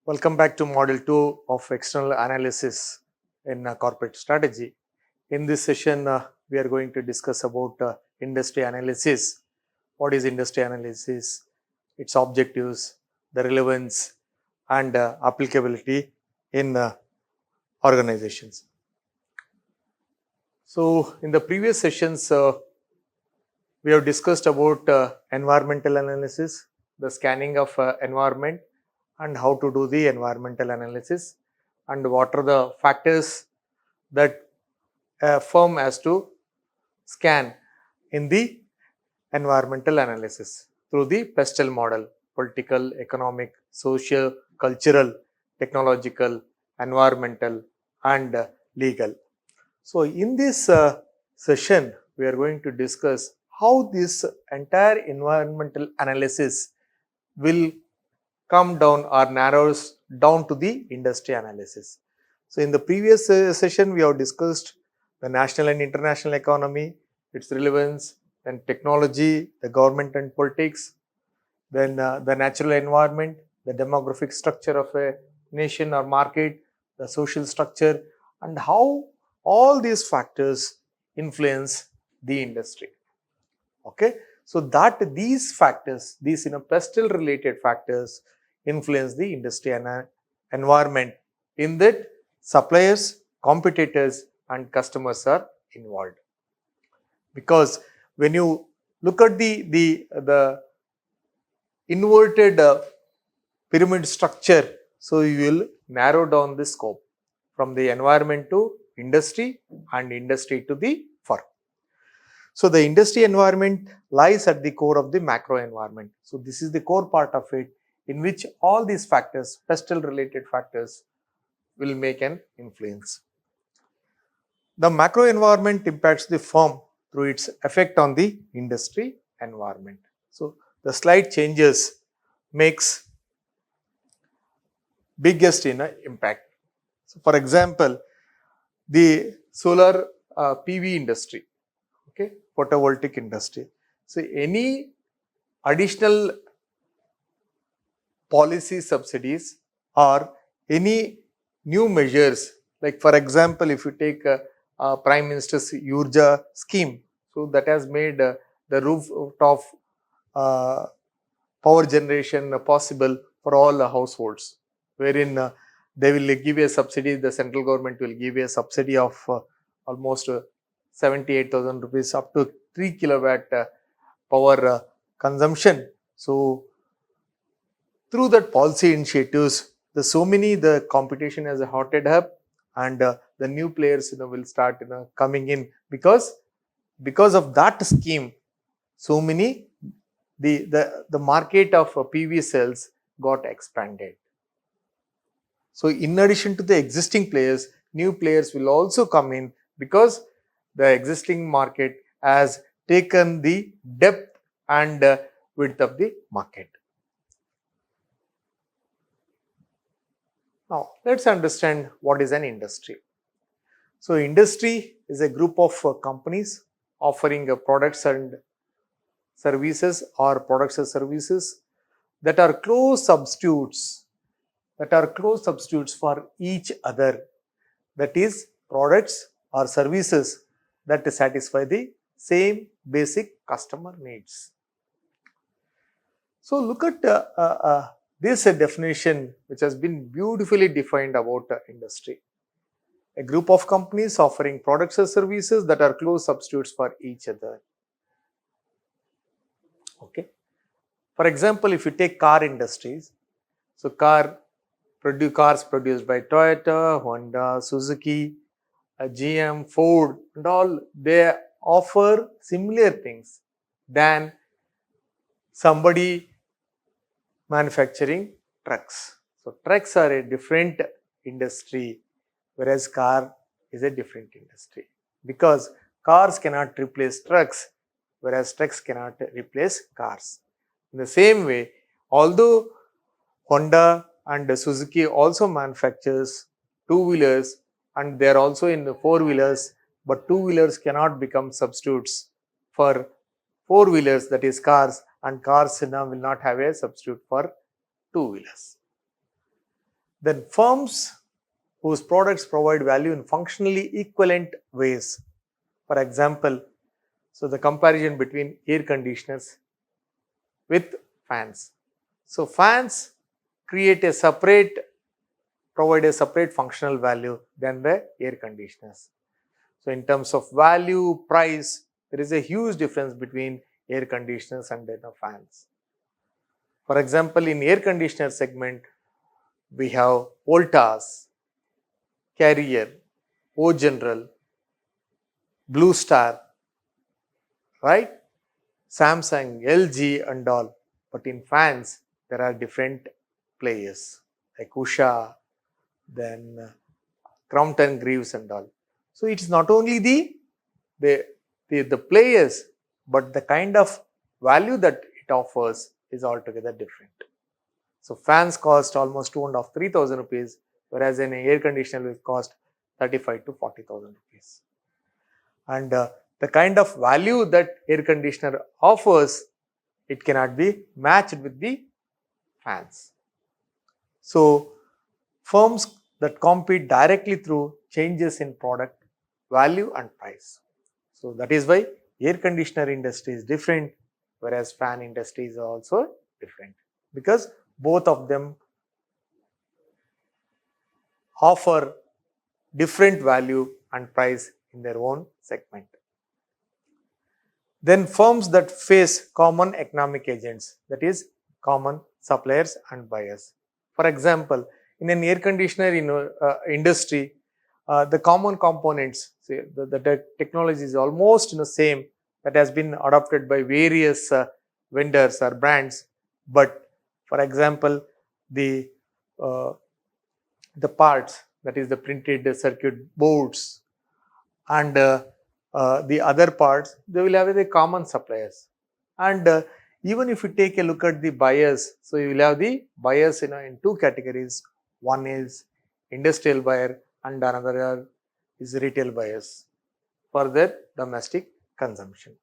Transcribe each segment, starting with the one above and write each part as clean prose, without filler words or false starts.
Welcome back to Module 2 of External Analysis in Corporate Strategy. In this session, we are going to discuss about industry analysis. What is industry analysis, its objectives, the relevance and applicability in organizations. So, in the previous sessions, we have discussed about environmental analysis, the scanning of environment and how to do the environmental analysis and what are the factors that a firm has to scan in the environmental analysis through the PESTEL model: political, economic, social, cultural, technological, environmental and legal. So, in this session, we are going to discuss how this entire environmental analysis will come down or narrows down to the industry analysis. So, in the previous session, we have discussed the national and international economy, its relevance, then technology, the government and politics, then the natural environment, the demographic structure of a nation or market, the social structure, and how all these factors influence the industry. Okay, so that these factors, these PESTEL related factors, influence the industry and environment. In that, suppliers, competitors, and customers are involved. Because when you look at the inverted pyramid structure, so you will narrow down the scope from the environment to industry and industry to the firm. So, the industry environment lies at the core of the macro environment. So, this is the core part of it, in which all these factors, PESTEL related factors, will make an influence. The macro environment impacts the firm through its effect on the industry environment. So, the slide changes makes biggest impact. So, for example, the solar PV industry, okay, photovoltaic industry. So, any additional policy subsidies or any new measures, like for example, if you take Prime Minister's Urja scheme, so that has made the rooftop power generation possible for all the households, wherein they will give a subsidy, the central government will give a subsidy of almost 78,000 rupees up to 3 kilowatt power consumption. So, through that policy initiatives, the competition has hotted up, and the new players will start coming in, because of that scheme, so many the market of PV cells got expanded. So, in addition to the existing players, new players will also come in, because the existing market has taken the depth and width of the market. Now, let us understand what is an industry. So, industry is a group of companies offering products and services, or products and services that are close substitutes for each other. That is, products or services that satisfy the same basic customer needs. So, look at this definition, which has been beautifully defined about industry. A group of companies offering products or services that are close substitutes for each other. Okay. For example, if you take car industries, so cars produced by Toyota, Honda, Suzuki, GM, Ford, and all, they offer similar things than somebody manufacturing trucks. So, trucks are a different industry, whereas car is a different industry, because cars cannot replace trucks, whereas trucks cannot replace cars. In the same way, although Honda and Suzuki also manufactures two-wheelers, and they are also in the four-wheelers, but two-wheelers cannot become substitutes for four-wheelers, that is cars, and cars now will not have a substitute for two-wheelers. Then firms whose products provide value in functionally equivalent ways. For example, so the comparison between air conditioners with fans. So fans create a separate, provide a separate functional value than the air conditioners. So in terms of value, price, there is a huge difference between air conditioners and the fans. For example, in air conditioner segment, we have Voltas, Carrier, O General, Blue Star, right? Samsung, LG and all. But in fans, there are different players like Usha, then Crompton Greaves and all. So it's not only the, the players, but the kind of value that it offers is altogether different. So fans cost almost 2,500 3,000 rupees, whereas an air conditioner will cost 35 to 40,000 rupees. And the kind of value that air conditioner offers, it cannot be matched with the fans. So firms that compete directly through changes in product value and price. So that is why air conditioner industry is different, whereas fan industry is also different, because both of them offer different value and price in their own segment. Then firms that face common economic agents, that is common suppliers and buyers. For example, in an air conditioner industry, the common components, say, the technology is almost same, that has been adopted by various vendors or brands. But for example, the parts, that is the printed circuit boards and the other parts, they will have the common suppliers. And even if you take a look at the buyers, so you will have the buyers in two categories. One is industrial buyer and another is retail buyers for their domestic consumption.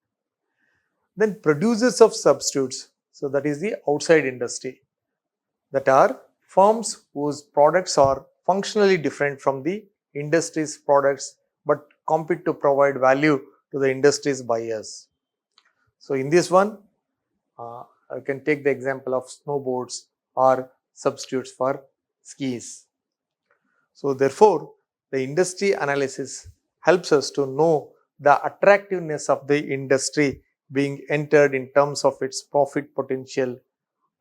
Then producers of substitutes, so that is the outside industry, that are firms whose products are functionally different from the industry's products but compete to provide value to the industry's buyers. So in this one, I can take the example of snowboards or substitutes for skis. So therefore, the industry analysis helps us to know the attractiveness of the industry being entered in terms of its profit potential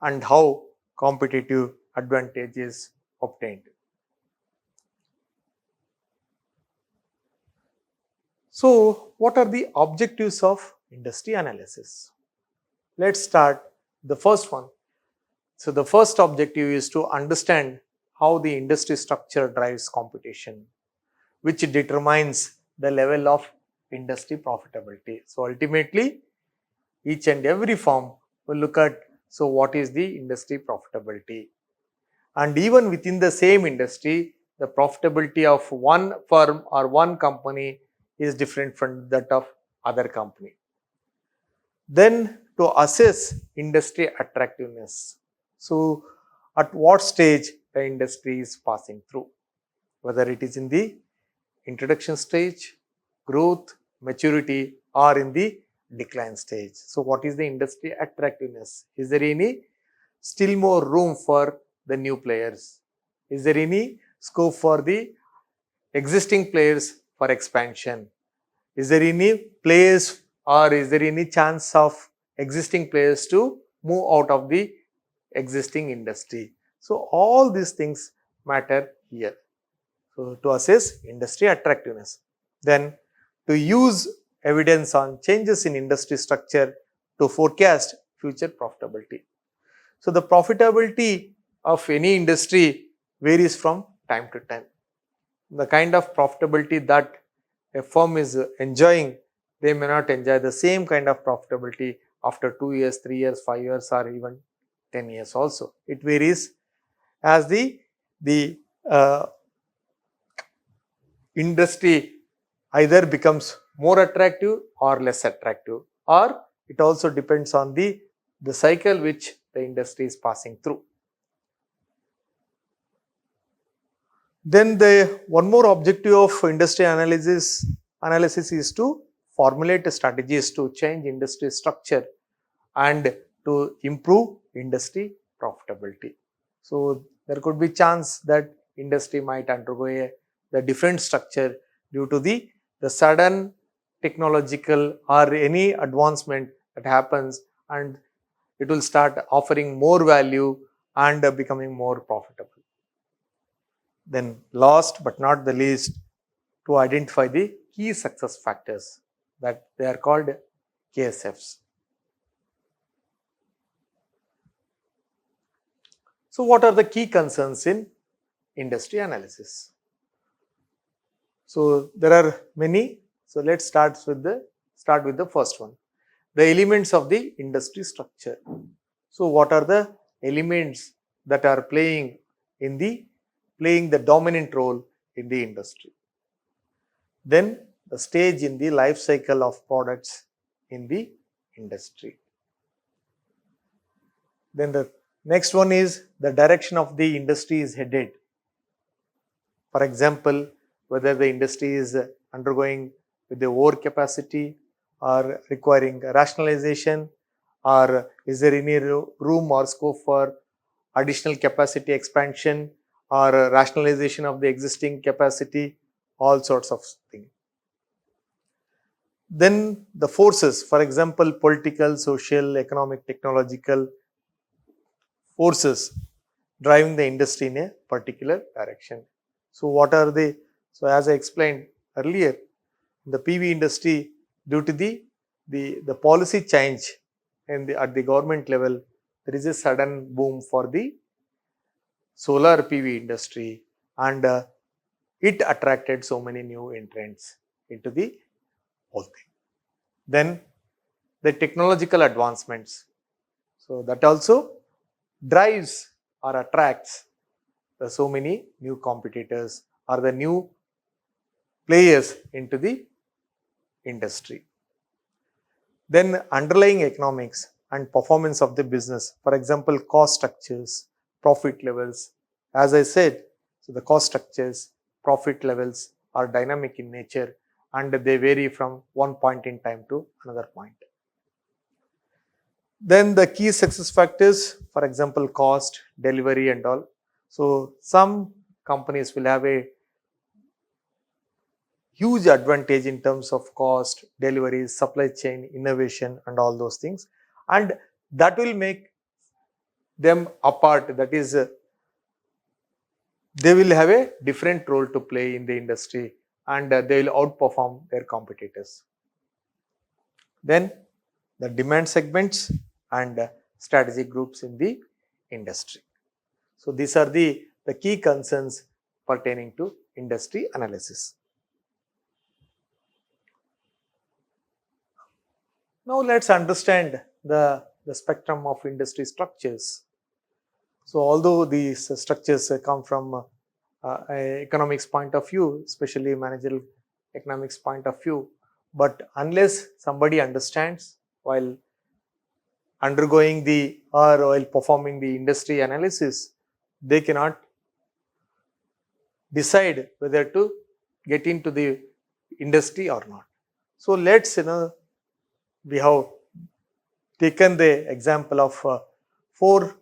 and how competitive advantage is obtained. So, what are the objectives of industry analysis? Let's start the first one. So, the first objective is to understand how the industry structure drives competition, which determines the level of industry profitability. So, ultimately, each and every firm will look at, so what is the industry profitability? And even within the same industry, the profitability of one firm or one company is different from that of other company. Then to assess industry attractiveness. So at what stage the industry is passing through, whether it is in the introduction stage, growth, maturity, or in the decline stage. So what is the industry attractiveness? Is there any still more room for the new players? Is there any scope for the existing players for expansion? Is there any players or is there any chance of existing players to move out of the existing industry? So all these things matter here. So to assess industry attractiveness. Then to use evidence on changes in industry structure to forecast future profitability. So the profitability of any industry varies from time to time. The kind of profitability that a firm is enjoying, they may not enjoy the same kind of profitability after 2 years, 3 years, 5 years, or even 10 years also. It varies as the industry either becomes more attractive or less attractive, or it also depends on the cycle which the industry is passing through. Then the one more objective of industry analysis is to formulate strategies to change industry structure and to improve industry profitability. So there could be chance that industry might undergo the different structure due to the sudden technological or any advancement that happens, and it will start offering more value and becoming more profitable. Then last but not the least, to identify the key success factors, that they are called KSFs. So what are the key concerns in industry analysis? So there are many. So let's start with the first one, the elements of the industry structure. So what are the elements that are playing the dominant role in the industry? Then the stage in the life cycle of products in the industry. Then the next one is the direction of the industry is headed. For example, whether the industry is undergoing with the overcapacity or requiring rationalization, or is there any room or scope for additional capacity expansion or rationalization of the existing capacity, all sorts of things. Then the forces, for example, political, social, economic, technological forces driving the industry in a particular direction. So what are they? So as I explained earlier, the PV industry, due to the policy change at the government level, there is a sudden boom for the solar PV industry, and it attracted so many new entrants into the whole thing. Then the technological advancements, so that also drives or attracts so many new competitors or the new players into the industry. Then underlying economics and performance of the business, for example, cost structures, profit levels. As I said, so the cost structures, profit levels are dynamic in nature and they vary from one point in time to another point. Then the key success factors, for example, cost, delivery and all. So some companies will have a huge advantage in terms of cost, delivery, supply chain, innovation and all those things, and that will make them apart. That is, they will have a different role to play in the industry and they will outperform their competitors. Then the demand segments and strategic groups in the industry. So these are the key concerns pertaining to industry analysis. Now let's understand the spectrum of industry structures. So although these structures come from economics point of view, especially managerial economics point of view, but unless somebody understands while undergoing or while performing the industry analysis, they cannot decide whether to get into the industry or not. So let's we have taken the example of 4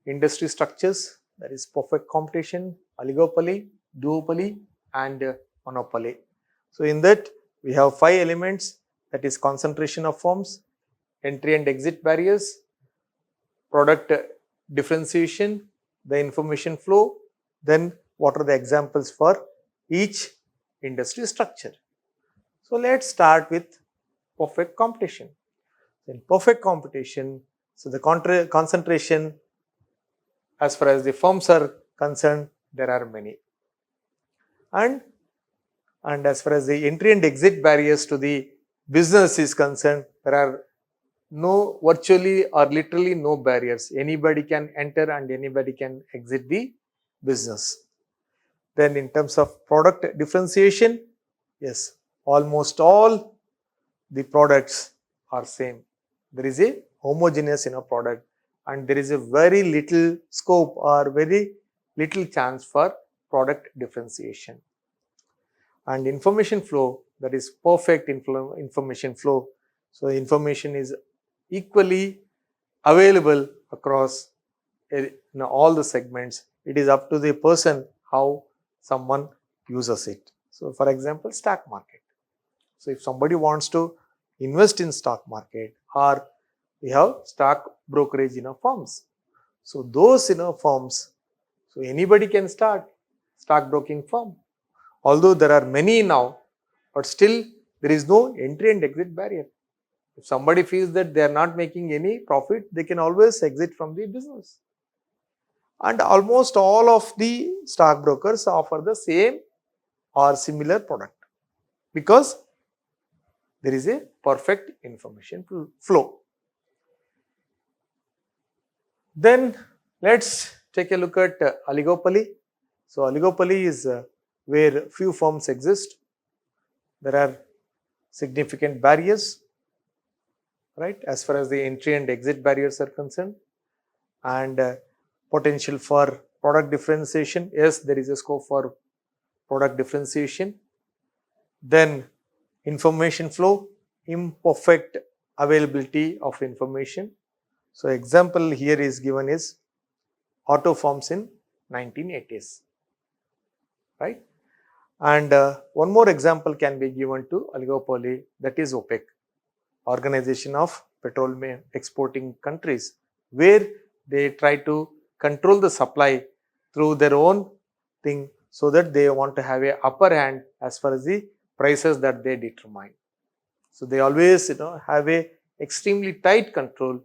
industry structures, that is perfect competition, oligopoly, duopoly and monopoly. So in that we have 5 elements, that is concentration of firms, entry and exit barriers, product differentiation, the information flow, then what are the examples for each industry structure. So let's start with perfect competition. In perfect competition, so the concentration as far as the firms are concerned, there are many. And as far as the entry and exit barriers to the business is concerned, there are virtually or literally no barriers. Anybody can enter and anybody can exit the business. Then in terms of product differentiation, yes, almost all the products are same. There is a homogeneous product and there is a very little scope or very little chance for product differentiation. And information flow, that is perfect information flow. So information is equally available across all the segments. It is up to the person how someone uses it. So for example, stock market. So if somebody wants to invest in stock market, or we have stock brokerage firms. So those firms, so anybody can start stock broking firm. Although there are many now, but still there is no entry and exit barrier. If somebody feels that they are not making any profit, they can always exit from the business. And almost all of the stockbrokers offer the same or similar product, because there is a perfect information flow. Then let's take a look at oligopoly. So oligopoly is where few firms exist. There are significant barriers, right, as far as the entry and exit barriers are concerned, and potential for product differentiation. Yes, there is a scope for product differentiation. Then information flow, imperfect availability of information. So example here is given is auto firms in 1980s, right? And one more example can be given to oligopoly, that is OPEC, Organization of Petroleum Exporting Countries, where they try to control the supply through their own thing, so that they want to have a upper hand as far as the prices that they determine. So they always have a extremely tight control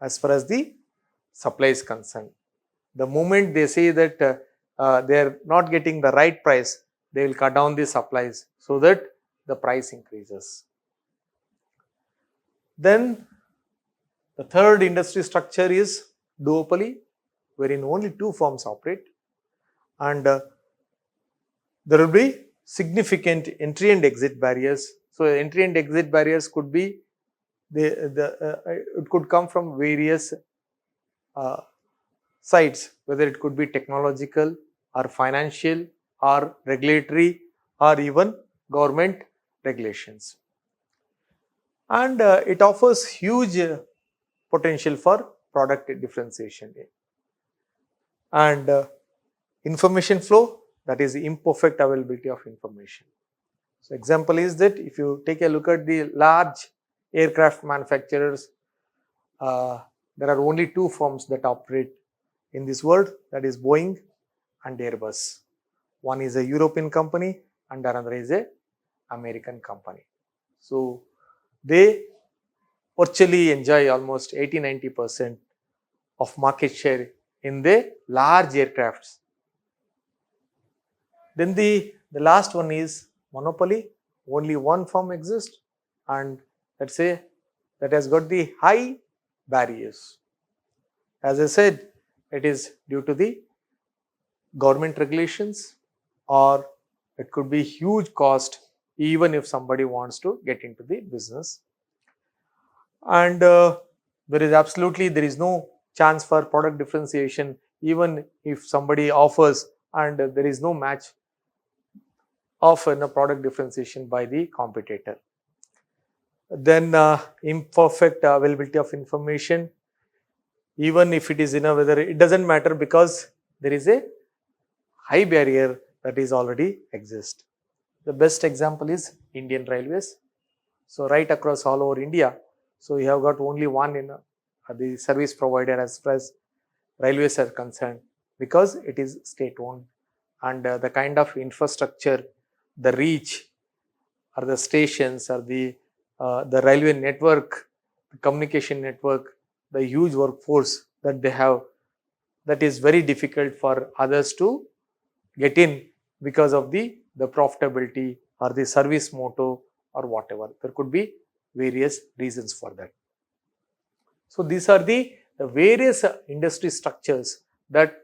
as far as the supply is concerned. The moment they say that they are not getting the right price, they will cut down the supplies so that the price increases. Then the third industry structure is duopoly, wherein only two firms operate, and there will be significant entry and exit barriers. So entry and exit barriers could be it could come from various sides, whether it could be technological or financial or regulatory or even government regulations. And it offers huge potential for product differentiation. And information flow, that is imperfect availability of information. So example is that if you take a look at the large aircraft manufacturers, there are only two firms that operate in this world, that is Boeing and Airbus. One is a European company and another is a American company. So they virtually enjoy almost 80-90% of market share in the large aircrafts. Then the last one is monopoly. Only one firm exists, and let's say that has got the high barriers. As I said, it is due to the government regulations, or it could be huge cost even if somebody wants to get into the business. And there is no chance for product differentiation even if somebody offers, and there is no match of product differentiation by the competitor. Then imperfect availability of information, even if it is whether it doesn't matter, because there is a high barrier that is already exist. The best example is Indian Railways. So right across all over India, so you have got only one the service provider as far as railways are concerned, because it is state owned, and the kind of infrastructure, the reach, or the stations, or the railway network, the communication network, the huge workforce that they have, that is very difficult for others to get in because of the profitability or the service motto or whatever. There could be various reasons for that. So these are the various industry structures that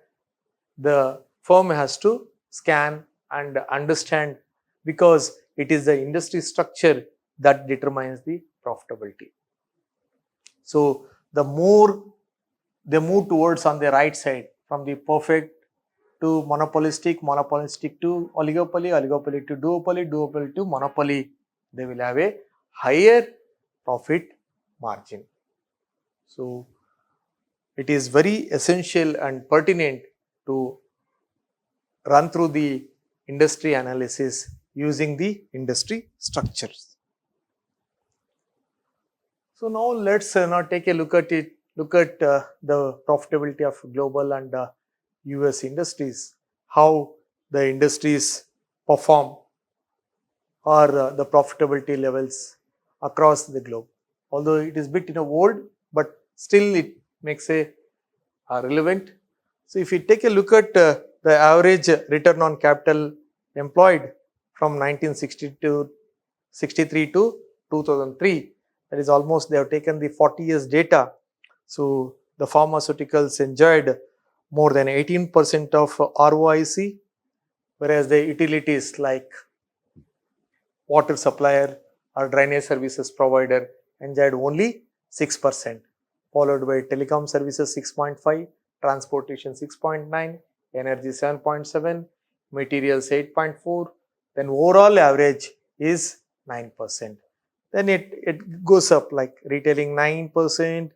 the firm has to scan and understand, because it is the industry structure that determines the profitability. So the more they move towards on the right side from the perfect to monopolistic, monopolistic to oligopoly, oligopoly to duopoly, duopoly to monopoly, they will have a higher profit margin. So, it is very essential and pertinent to run through the industry analysis using the industry structures. So now let's now take a look at it. Look at the profitability of global and US industries, how the industries perform or the profitability levels across the globe. Although it is bit old, but still it makes a relevant. So if you take a look at the average return on capital employed from 1963 to 2003, that is almost they have taken the 40 years data. So the pharmaceuticals enjoyed more than 18% of ROIC, whereas the utilities like water supplier or drainage services provider enjoyed only 6%, followed by telecom services 6.5, transportation 6.9, energy 7.7, materials 8.4, then overall average is 9%. Then it goes up like retailing 9%,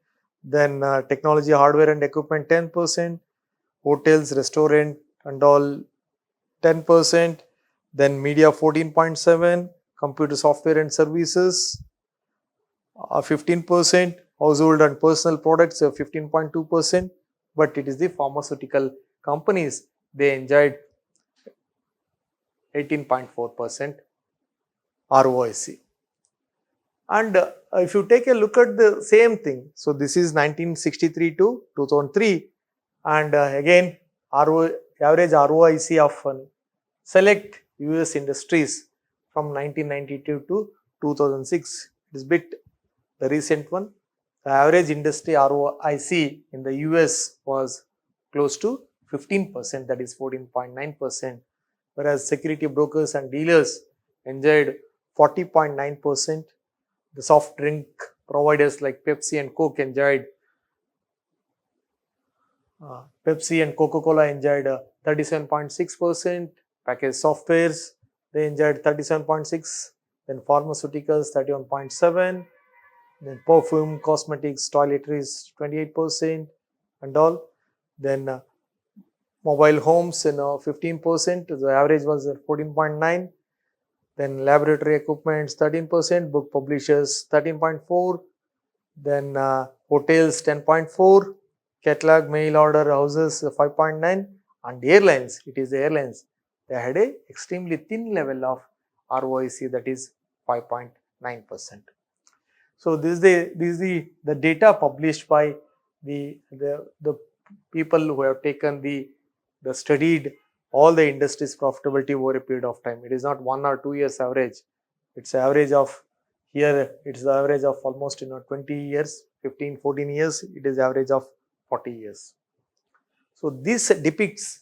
then technology, hardware and equipment 10%, hotels, restaurant and all 10%, then media 14.7, computer software and services 15%, household and personal products 15.2%, but it is the pharmaceutical companies, they enjoyed 18.4% ROIC. And if you take a look at the same thing, so this is 1963 to 2003, and again average ROIC of select US industries from 1992 to 2006. It is bit the recent one. The average industry ROIC in the US was close to 15%, that is 14.9%, whereas security brokers and dealers enjoyed 40.9%. The soft drink providers like Pepsi and Coke enjoyed Pepsi and Coca-Cola enjoyed 37.6%. Packaged softwares, they enjoyed 37.6%. Then pharmaceuticals 31.7%. Then perfume, cosmetics, toiletries 28% and all. Then mobile homes 15%. The average was 14.9%. Then laboratory equipments 13%. Book publishers 13.4%. Then hotels 10.4%. Catalog mail order houses 5.9%. And airlines, it is the airlines, they had a extremely thin level of ROIC, that is 5.9%. So this is the data published by the people who have taken the studied all the industries profitability over a period of time. It is not 1 or 2 years average. It's average of here. It's the average of almost 20 years, 15, 14 years. It is average of 40 years. So this depicts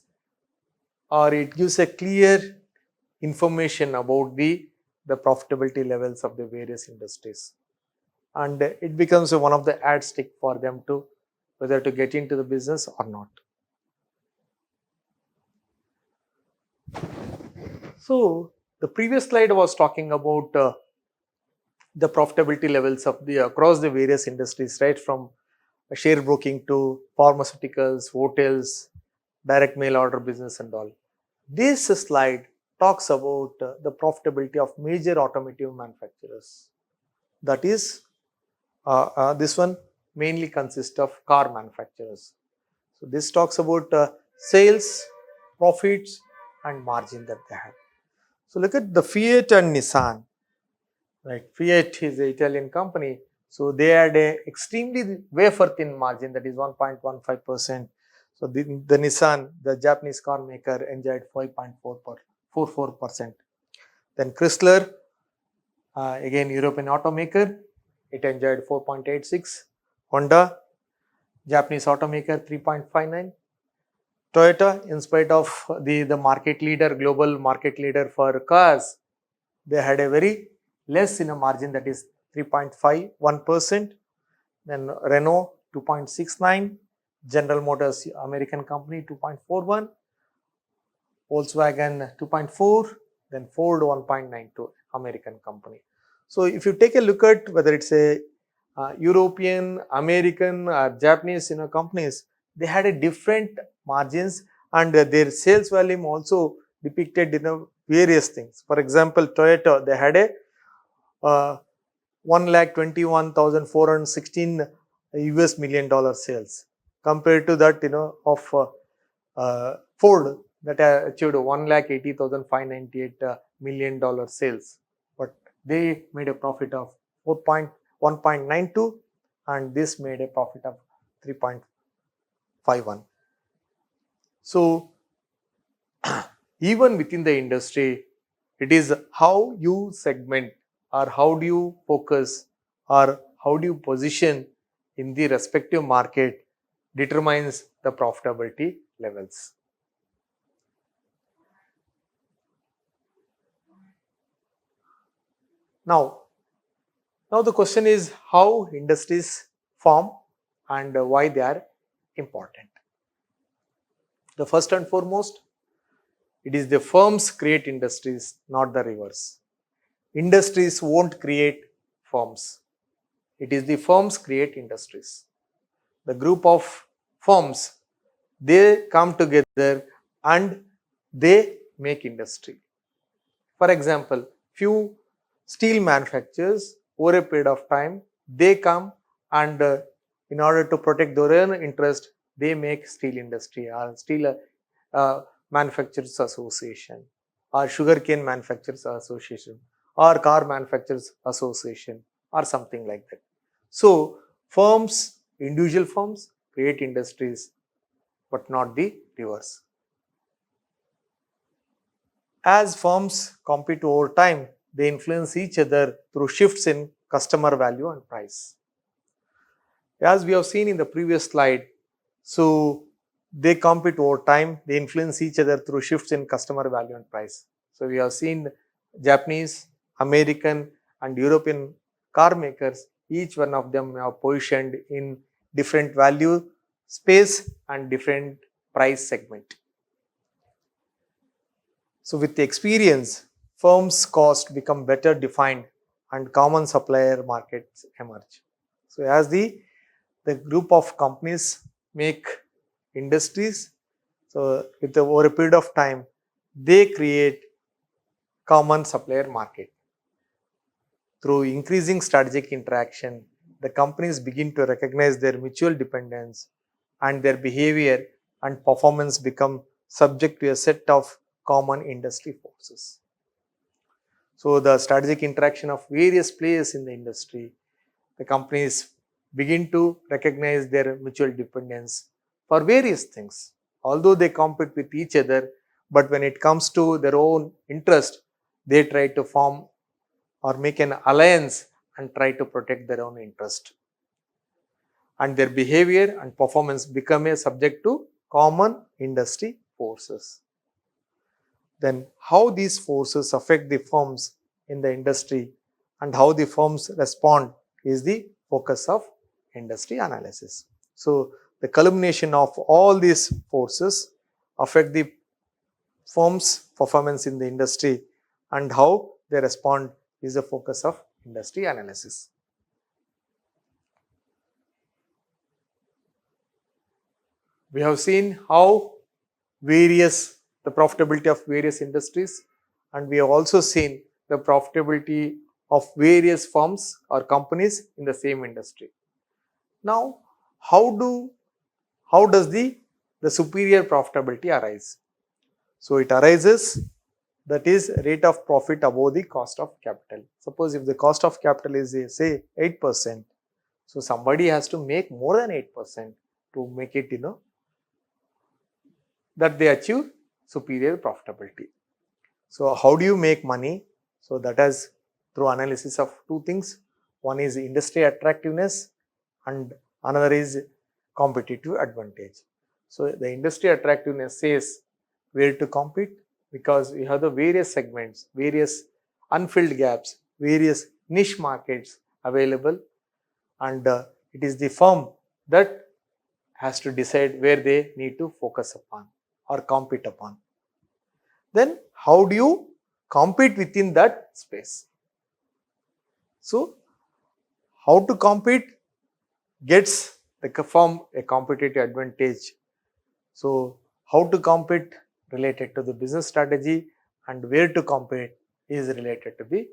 or it gives a clear information about the profitability levels of the various industries. And it becomes one of the yardstick for them to whether to get into the business or not. So the previous slide was talking about the profitability levels of the across the various industries, right, from share broking to pharmaceuticals, hotels, direct mail order business and all. This slide talks about the profitability of major automotive manufacturers. That is, this one mainly consists of car manufacturers. So this talks about sales, profits and margin that they have. So look at the Fiat and Nissan. Right, Fiat is an Italian company. So they had a extremely wafer thin margin, that is 1.15%. So the Nissan, the Japanese car maker, enjoyed 5.44%. Then Chrysler, again European automaker, it enjoyed 4.86. Honda, Japanese automaker, 3.59. Toyota, in spite of the market leader, global market leader for cars, they had a very less in a margin, that is 3.51%. Then Renault 2.69, General Motors, American company, 2.41, Volkswagen 2.4, then Ford 1.92, American company. So if you take a look at whether it's a European, American, Japanese companies, they had a different margins, and their sales volume also depicted various things. For example, Toyota, they had a 1,21,416 US $1,000,000 sales, compared to that of Ford that achieved $1,80,598 million sales, but they made a profit of 1.92, and this made a profit of 3.51. So even within the industry, it is how you segment, or how do you focus, or how do you position in the respective market determines the profitability levels. Now the question is how industries form and why they are important. The first and foremost, it is the firms create industries, not the reverse. Industries won't create firms. It is the firms create industries. The group of firms, they come together and they make industry. For example, few steel manufacturers over a period of time, they come and in order to protect their own interest, they make steel industry or steel manufacturers association, or sugarcane manufacturers association, or car manufacturers association, or something like that. So firms, individual firms create industries, but not the reverse. As firms compete over time, they influence each other through shifts in customer value and price. As we have seen in the previous slide, so they compete over time, they influence each other through shifts in customer value and price. So we have seen Japanese, American, and European car makers, each one of them are positioned in different value space and different price segment. So with the experience, firms' cost become better defined and common supplier markets emerge. So as the group of companies make industries, so with over a period of time, they create common supplier market. Through increasing strategic interaction, the companies begin to recognize their mutual dependence, and their behavior and performance become subject to a set of common industry forces. So the strategic interaction of various players in the industry, the companies begin to recognize their mutual dependence for various things. Although they compete with each other, but when it comes to their own interest, they try to form or make an alliance and try to protect their own interest. And their behavior and performance become a subject to common industry forces. Then how these forces affect the firms in the industry and how the firms respond is the focus of industry analysis. So the culmination of all these forces affect the firms' performance in the industry, and how they respond is the focus of industry analysis. We have seen how the profitability of various industries, and we have also seen the profitability of various firms or companies in the same industry. Now, how does the superior profitability arise? So it arises, that is rate of profit above the cost of capital. Suppose if the cost of capital is say 8%, so somebody has to make more than 8% to make it that they achieve superior profitability. So how do you make money? So that is through analysis of two things. One is industry attractiveness and another is competitive advantage. So the industry attractiveness says where to compete, because we have the various segments, various unfilled gaps, various niche markets available, and it is the firm that has to decide where they need to focus upon or compete upon. then how do you compete within that space? So how to compete gets the form a competitive advantage. So how to compete related to the business strategy, and where to compete is related to the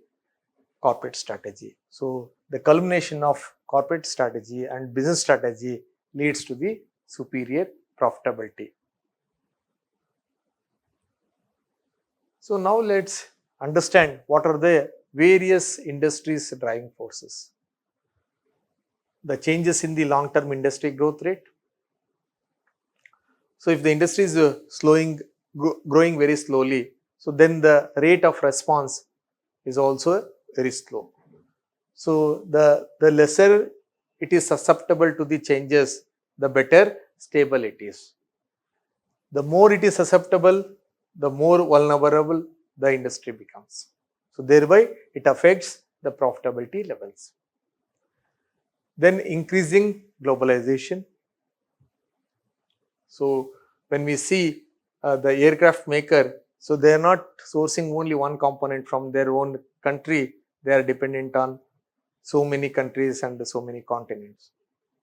corporate strategy. So the culmination of corporate strategy and business strategy leads to the superior profitability. So now let's understand what are the various industries driving forces. The changes in the long-term industry growth rate. So if the industry is growing very slowly, so then the rate of response is also very slow. So the lesser it is susceptible to the changes, the better stable it is. The more it is susceptible, the more vulnerable the industry becomes. So thereby it affects the profitability levels. Then increasing globalization. So when we see the aircraft maker, so they are not sourcing only one component from their own country, they are dependent on so many countries and so many continents.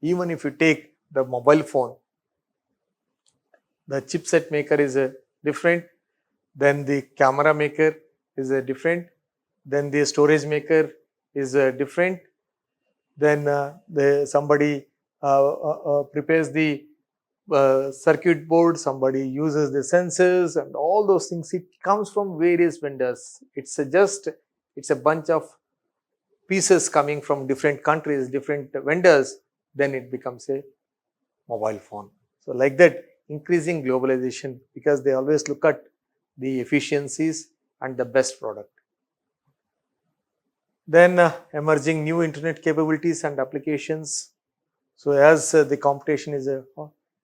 Even if you take the mobile phone, the chipset maker is different, then the camera maker is different, then the storage maker is different, then somebody prepares the circuit board, somebody uses the sensors and all those things. It comes from various vendors. It's a bunch of pieces coming from different countries, different vendors, then it becomes a mobile phone. So like that, increasing globalization, because they always look at the efficiencies and the best product. Then emerging new internet capabilities and applications. So as the competition is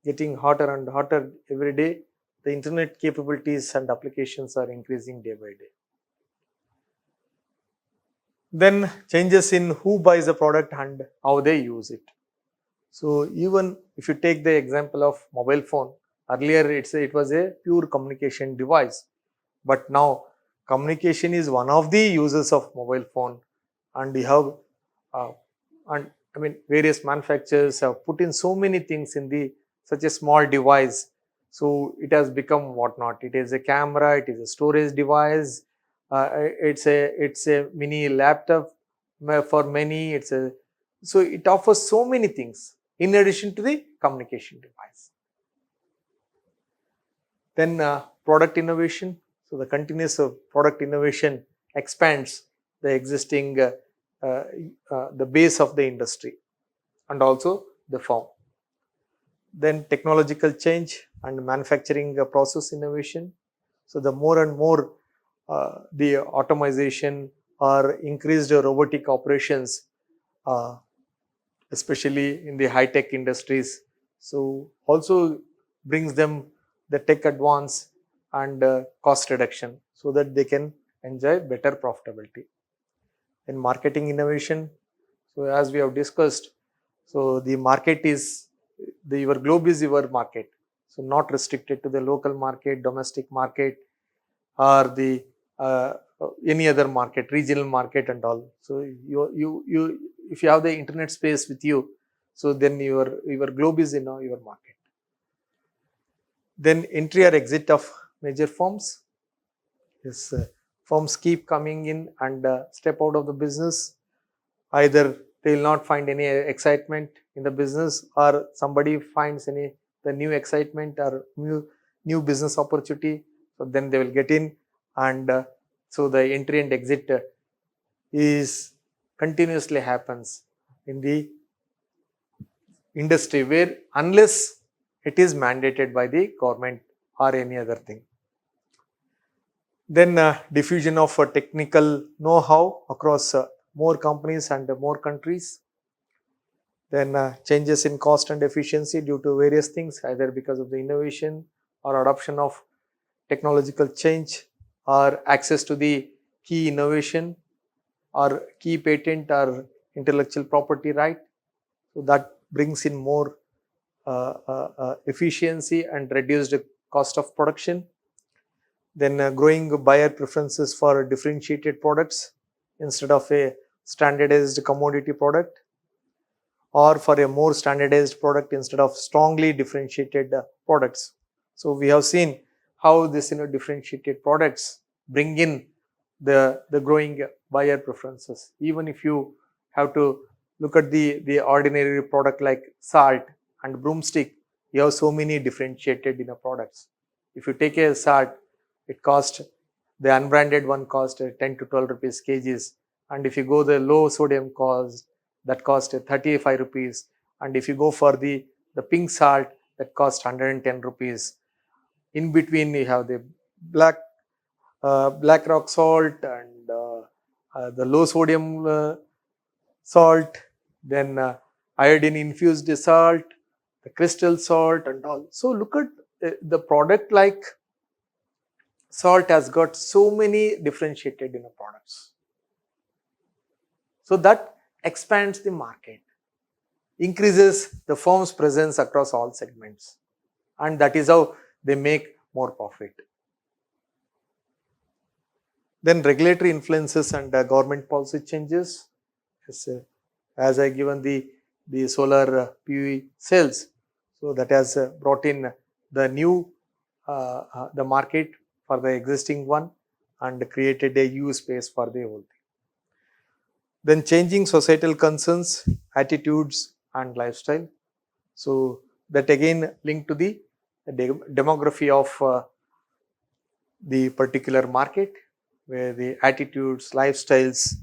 getting hotter and hotter every day, the internet capabilities and applications are increasing day by day. Then changes in who buys the product and how they use it. So even if you take the example of mobile phone, earlier it was a pure communication device, but now communication is one of the uses of mobile phone, and you have uh, and I mean various manufacturers have put in so many things in the such a small device. So it has become whatnot. It is a camera, it is a storage device, it's a mini laptop for many. So it offers so many things in addition to the communication device. Then product innovation. So the continuous product innovation expands the existing uh, the base of the industry and also the firm. Then technological change and manufacturing process innovation. So the more and more the automation or increased robotic operations, uh, especially in the high-tech industries, so also brings them the tech advance and cost reduction so that they can enjoy better profitability. In marketing innovation, so as we have discussed, so the market is your globe is your market, so not restricted to the local market, domestic market, or the uh, any other market, regional market and all. So you if you have the internet space with you, so then your globe is in your market. Then entry or exit of major firms. Yes, firms keep coming in and step out of the business. Either they will not find any excitement in the business, or somebody finds any the new excitement or new business opportunity, so then they will get in, and so the entry and exit is continuously happens in the industry, where unless it is mandated by the government or any other thing. Then diffusion of technical know-how across more companies and more countries. Then changes in cost and efficiency due to various things, either because of the innovation or adoption of technological change, or access to the key innovation or key patent or intellectual property right. So that brings in more efficiency and reduced cost of production. Then growing buyer preferences for differentiated products instead of a standardized commodity product, or for a more standardized product instead of strongly differentiated products. So we have seen how this differentiated products bring in the growing buyer preferences. Even if you have to look at the ordinary product like salt and broomstick, you have so many differentiated products. If you take a salt, it cost, the unbranded one cost 10 to 12 rupees kgs, and if you go the low sodium cost, that cost 35 rupees, and if you go for the pink salt, that cost 110 rupees. In between you have the black rock salt and the low sodium salt, then iodine infused salt, the crystal salt and all. So look at the product like salt has got so many differentiated products. So that expands the market, increases the firm's presence across all segments, and that is how they make more profit. Then regulatory influences and government policy changes. As I given the solar PV cells, so that has brought in the new the market for the existing one and created a huge space for the whole thing. Then changing societal concerns, attitudes and lifestyle. So that again linked to the demography of the particular market, where the attitudes, lifestyles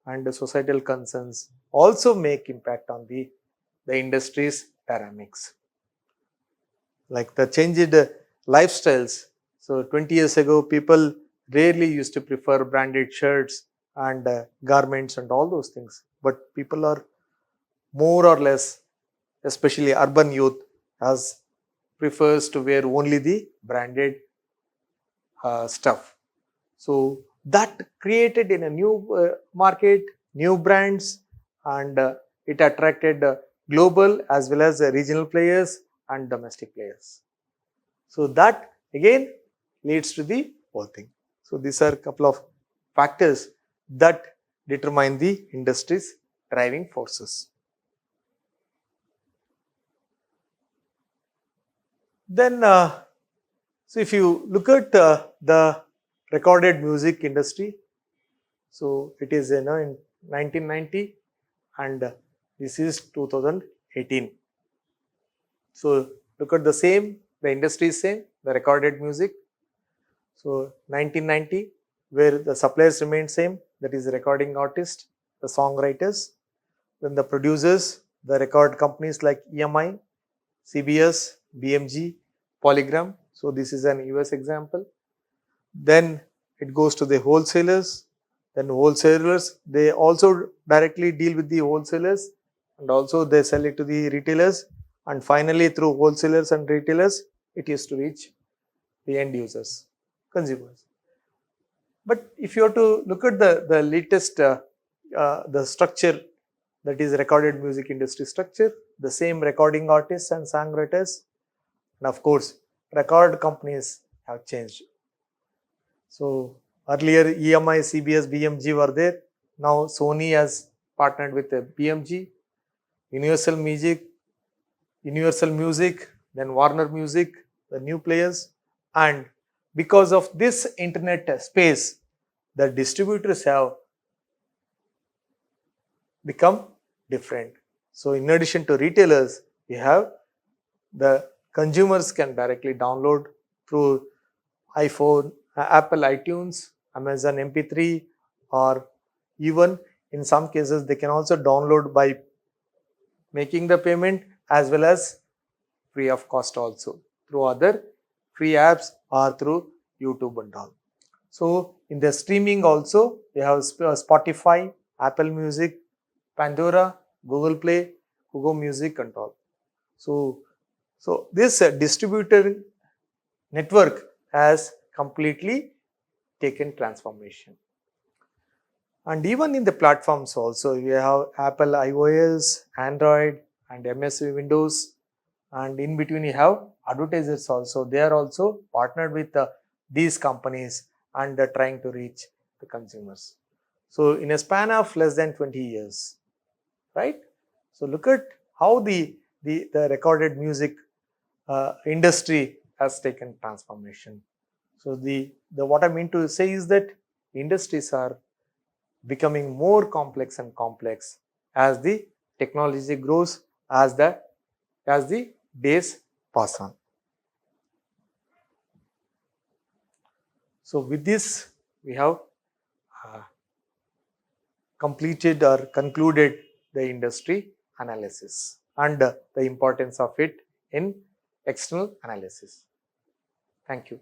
and the societal concerns also make impact on the industry's dynamics. Like the changed lifestyles. So 20 years ago, people rarely used to prefer branded shirts and garments and all those things. But people are more or less, especially urban youth, as prefers to wear only the branded stuff. So that created in a new market, new brands, and it attracted global as well as regional players and domestic players. So that again leads to the whole thing. So these are a couple of factors that determine the industry's driving forces. Then, so if you look at the recorded music industry, so it is in 1990 and this is 2018. So look at the same, the industry is same, the recorded music. So 1990, where the suppliers remain same, that is the recording artist, the songwriters, then the producers, the record companies like EMI, CBS, BMG, Polygram. So this is an US example. Then it goes to the wholesalers. Then wholesalers, they also directly deal with the wholesalers and also they sell it to the retailers. And finally, through wholesalers and retailers, it is to reach the end users, consumers. But if you have to look at the latest, the structure, that is recorded music industry structure, the same recording artists and songwriters, and of course, record companies have changed. So earlier EMI, CBS, BMG were there. Now Sony has partnered with BMG, Universal Music, then Warner Music, the new players. And because of this internet space, the distributors have become different. So in addition to retailers, we have the consumers can directly download through iPhone, Apple iTunes, Amazon MP3, or even in some cases they can also download by making the payment as well as free of cost also through other free apps or through YouTube and all. So in the streaming also we have Spotify, Apple Music, Pandora, Google Play, Google Music and all. So this distributor network has completely taken transformation. And even in the platforms also, we have Apple iOS, Android and MS Windows, and in between you have advertisers also. They are also partnered with these companies and trying to reach the consumers. So in a span of less than 20 years, right? So look at how the recorded music industry has taken transformation. So the what I mean to say is that industries are becoming more complex and complex as the technology grows, as the days pass on. So with this, we have completed or concluded the industry analysis and the importance of it in external analysis. Thank you.